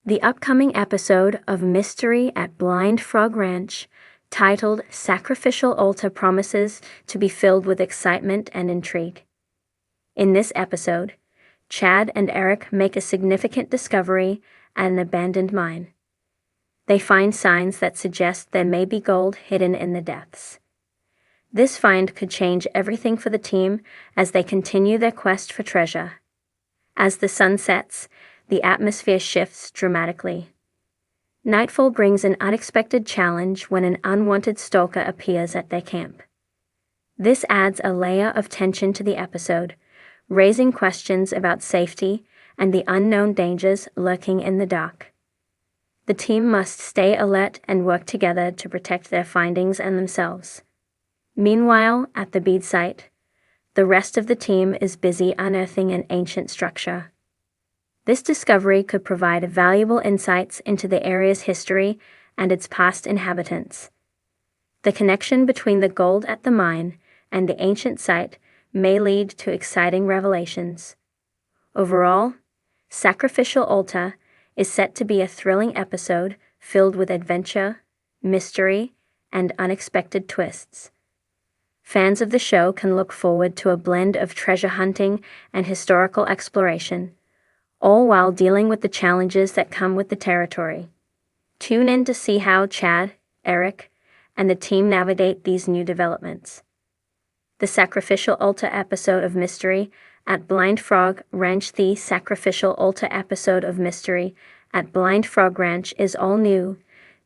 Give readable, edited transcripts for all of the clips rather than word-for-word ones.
The upcoming episode of Mystery at Blind Frog Ranch, titled Sacrificial Altar, promises to be filled with excitement and intrigue. In this episode, Chad and Eric make a significant discovery at an abandoned mine. They find signs that suggest there may be gold hidden in the depths. This find could change everything for the team as they continue their quest for treasure. As the sun sets, the atmosphere shifts dramatically. Nightfall brings an unexpected challenge when an unwanted stalker appears at their camp. This adds a layer of tension to the episode, raising questions about safety and the unknown dangers lurking in the dark. The team must stay alert and work together to protect their findings and themselves. Meanwhile, at the bead site, the rest of the team is busy unearthing an ancient structure. This discovery could provide valuable insights into the area's history and its past inhabitants. The connection between the gold at the mine and the ancient site may lead to exciting revelations. Overall, Sacrificial Altar is set to be a thrilling episode filled with adventure, mystery, and unexpected twists. Fans of the show can look forward to a blend of treasure hunting and historical exploration, all while dealing with the challenges that come with the territory. Tune in to see how Chad, Eric, and the team navigate these new developments. The Sacrificial Altar episode of Mystery at Blind Frog Ranch. The Sacrificial Altar episode of Mystery at Blind Frog Ranch is all new.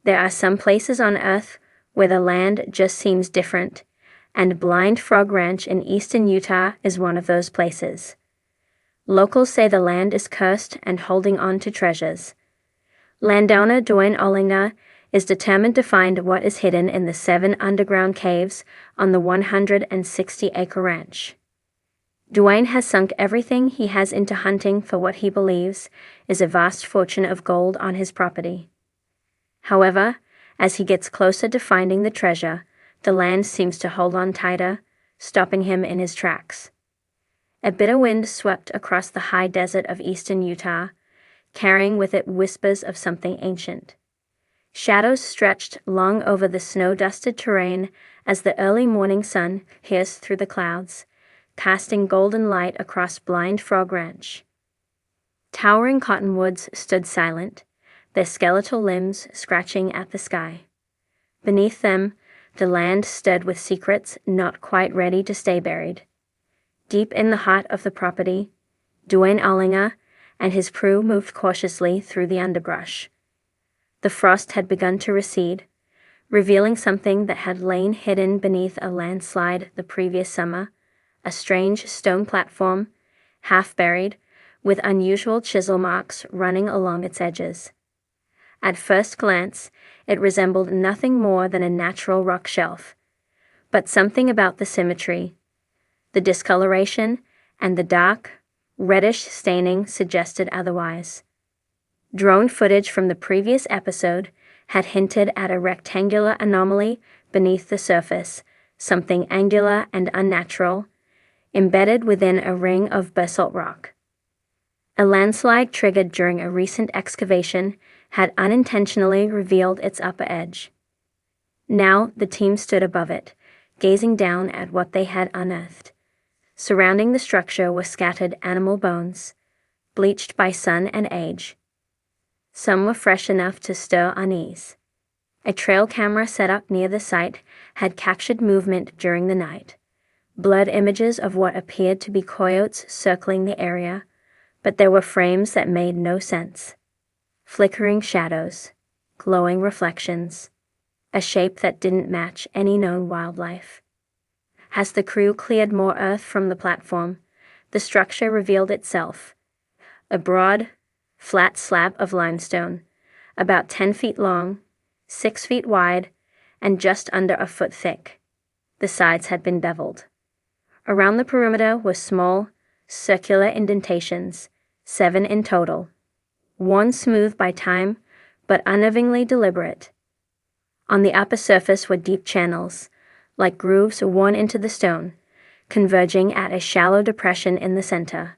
There are some places on Earth where the land just seems different, and Blind Frog Ranch in eastern Utah is one of those places. Locals say the land is cursed and holding on to treasures. Landowner Dwayne Ollinger is determined to find what is hidden in the 7 underground caves on the 160-acre ranch. Dwayne has sunk everything he has into hunting for what he believes is a vast fortune of gold on his property. However, as he gets closer to finding the treasure, the land seems to hold on tighter, stopping him in his tracks. A bitter wind swept across the high desert of eastern Utah, carrying with it whispers of something ancient. Shadows stretched long over the snow-dusted terrain as the early morning sun pierced through the clouds, casting golden light across Blind Frog Ranch. Towering cottonwoods stood silent, their skeletal limbs scratching at the sky. Beneath them, the land stirred with secrets not quite ready to stay buried. Deep in the heart of the property, Dwayne Ollinger and his crew moved cautiously through the underbrush. The frost had begun to recede, revealing something that had lain hidden beneath a landslide the previous summer, a strange stone platform, half buried, with unusual chisel marks running along its edges. At first glance, it resembled nothing more than a natural rock shelf, but something about the symmetry, the discoloration, and the dark, reddish staining suggested otherwise. Drone footage from the previous episode had hinted at a rectangular anomaly beneath the surface, something angular and unnatural, embedded within a ring of basalt rock. A landslide triggered during a recent excavation had unintentionally revealed its upper edge. Now the team stood above it, gazing down at what they had unearthed. Surrounding the structure were scattered animal bones, bleached by sun and age. Some were fresh enough to stir unease. A trail camera set up near the site had captured movement during the night, blurred images of what appeared to be coyotes circling the area, but there were frames that made no sense. Flickering shadows, glowing reflections, a shape that didn't match any known wildlife. As the crew cleared more earth from the platform, the structure revealed itself. A broad, flat slab of limestone, about 10 feet long, 6 feet wide, and just under a foot thick. The sides had been beveled. Around the perimeter were small, circular indentations, 7 in total, worn smooth by time, but unnervingly deliberate. On the upper surface were deep channels, like grooves worn into the stone, converging at a shallow depression in the center.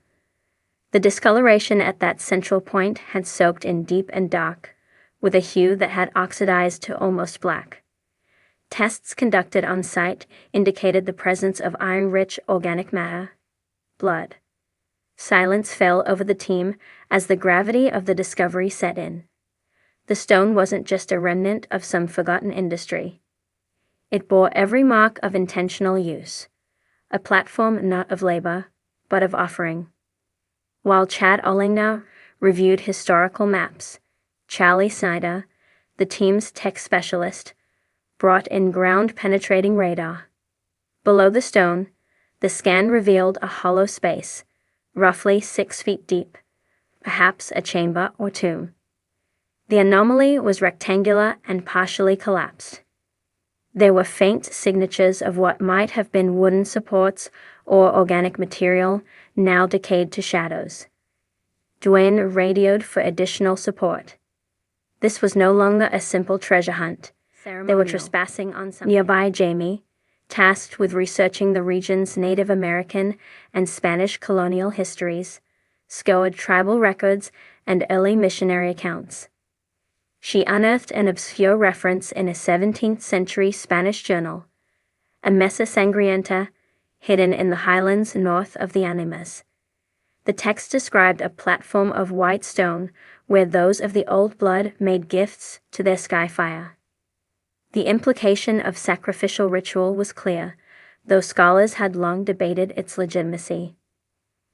The discoloration at that central point had soaked in deep and dark, with a hue that had oxidized to almost black. Tests conducted on site indicated the presence of iron-rich organic matter, blood. Silence fell over the team as the gravity of the discovery set in. The stone wasn't just a remnant of some forgotten industry. It bore every mark of intentional use, a platform not of labor, but of offering. While Chad Ollingner reviewed historical maps, Charlie Snyder, the team's tech specialist, brought in ground-penetrating radar. Below the stone, the scan revealed a hollow space, roughly 6 feet deep, perhaps a chamber or tomb. The anomaly was rectangular and partially collapsed. There were faint signatures of what might have been wooden supports or organic material, now decayed to shadows. Dwayne radioed for additional support. This was no longer a simple treasure hunt. They were trespassing on something. Nearby, Jamie, tasked with researching the region's Native American and Spanish colonial histories, scoured tribal records and early missionary accounts. She unearthed an obscure reference in a 17th-century Spanish journal, a Mesa Sangrienta hidden in the highlands north of the Animas. The text described a platform of white stone where those of the old blood made gifts to their skyfire. The implication of sacrificial ritual was clear, though scholars had long debated its legitimacy.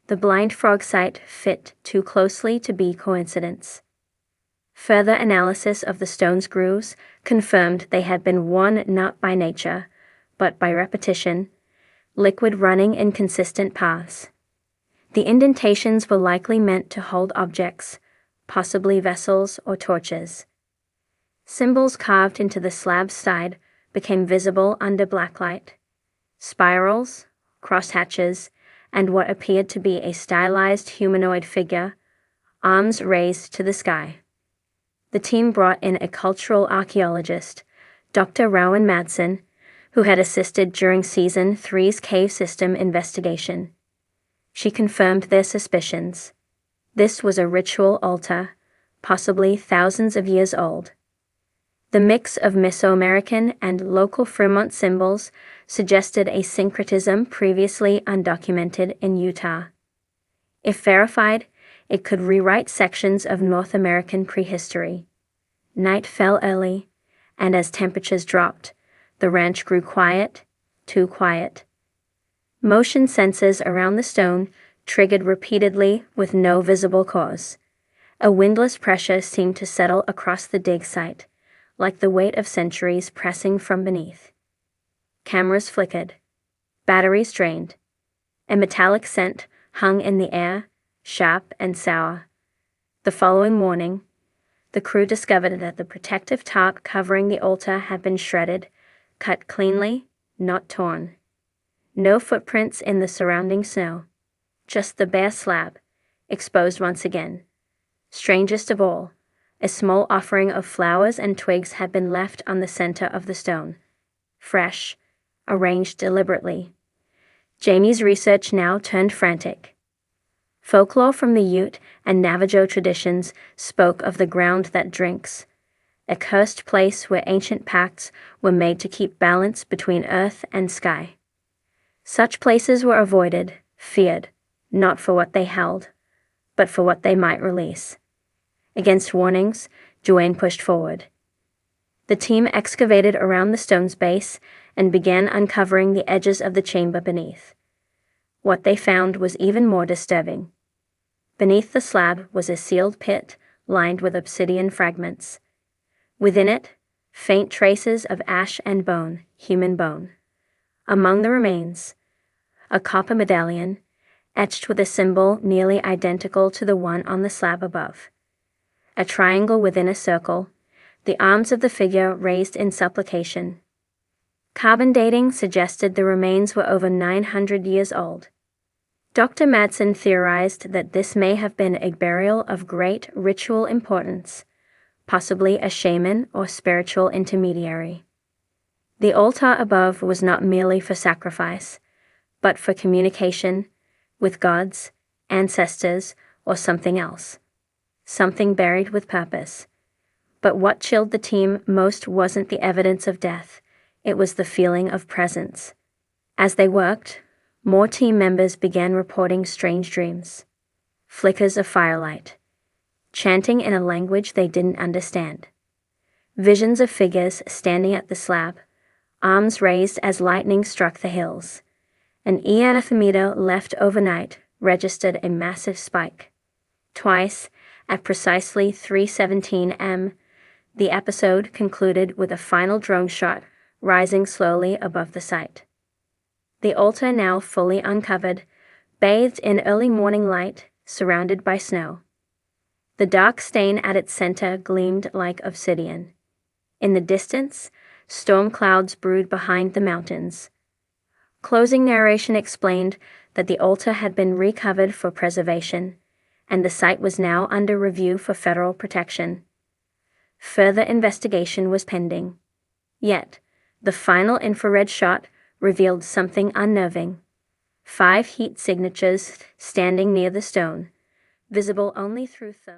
The blind frog site fit too closely to be coincidence. Further analysis of the stone's grooves confirmed they had been worn not by nature, but by repetition, liquid running in consistent paths. The indentations were likely meant to hold objects, possibly vessels or torches. Symbols carved into the slab's side became visible under blacklight. Spirals, crosshatches, and what appeared to be a stylized humanoid figure, arms raised to the sky. The team brought in a cultural archaeologist, Dr. Rowan Madsen, who had assisted during Season 3's cave system investigation. She confirmed their suspicions. This was a ritual altar, possibly thousands of years old. The mix of Mesoamerican and local Fremont symbols suggested a syncretism previously undocumented in Utah. If verified, it could rewrite sections of North American prehistory. Night fell early, and as temperatures dropped, the ranch grew quiet, too quiet. Motion sensors around the stone triggered repeatedly with no visible cause. A windless pressure seemed to settle across the dig site, like the weight of centuries pressing from beneath. Cameras flickered. Batteries drained. A metallic scent hung in the air, sharp and sour. The following morning, the crew discovered that the protective tarp covering the altar had been shredded, cut cleanly, not torn. No footprints in the surrounding snow. Just the bare slab, exposed once again. Strangest of all, a small offering of flowers and twigs had been left on the center of the stone. Fresh, arranged deliberately. Jamie's research now turned frantic. Folklore from the Ute and Navajo traditions spoke of the ground that drinks, a cursed place where ancient pacts were made to keep balance between earth and sky. Such places were avoided, feared, not for what they held, but for what they might release. Against warnings, Dwayne pushed forward. The team excavated around the stone's base and began uncovering the edges of the chamber beneath. What they found was even more disturbing. Beneath the slab was a sealed pit lined with obsidian fragments. Within it, faint traces of ash and bone, human bone. Among the remains, a copper medallion, etched with a symbol nearly identical to the one on the slab above. A triangle within a circle, the arms of the figure raised in supplication. Carbon dating suggested the remains were over 900 years old. Dr. Madsen theorized that this may have been a burial of great ritual importance, possibly a shaman or spiritual intermediary. The altar above was not merely for sacrifice, but for communication with gods, ancestors, or something else. Something buried with purpose. But what chilled the team most wasn't the evidence of death, it was the feeling of presence. As they worked, more team members began reporting strange dreams. Flickers of firelight. Chanting in a language they didn't understand. Visions of figures standing at the slab, arms raised as lightning struck the hills. An EMF meter left overnight registered a massive spike. Twice, at precisely 3:17 am, the episode concluded with a final drone shot rising slowly above the site. The altar now fully uncovered, bathed in early morning light, surrounded by snow. The dark stain at its center gleamed like obsidian. In the distance, storm clouds brewed behind the mountains. Closing narration explained that the altar had been recovered for preservation, and the site was now under review for federal protection. Further investigation was pending. Yet, the final infrared shot revealed something unnerving. 5 heat signatures standing near the stone, visible only through thermal.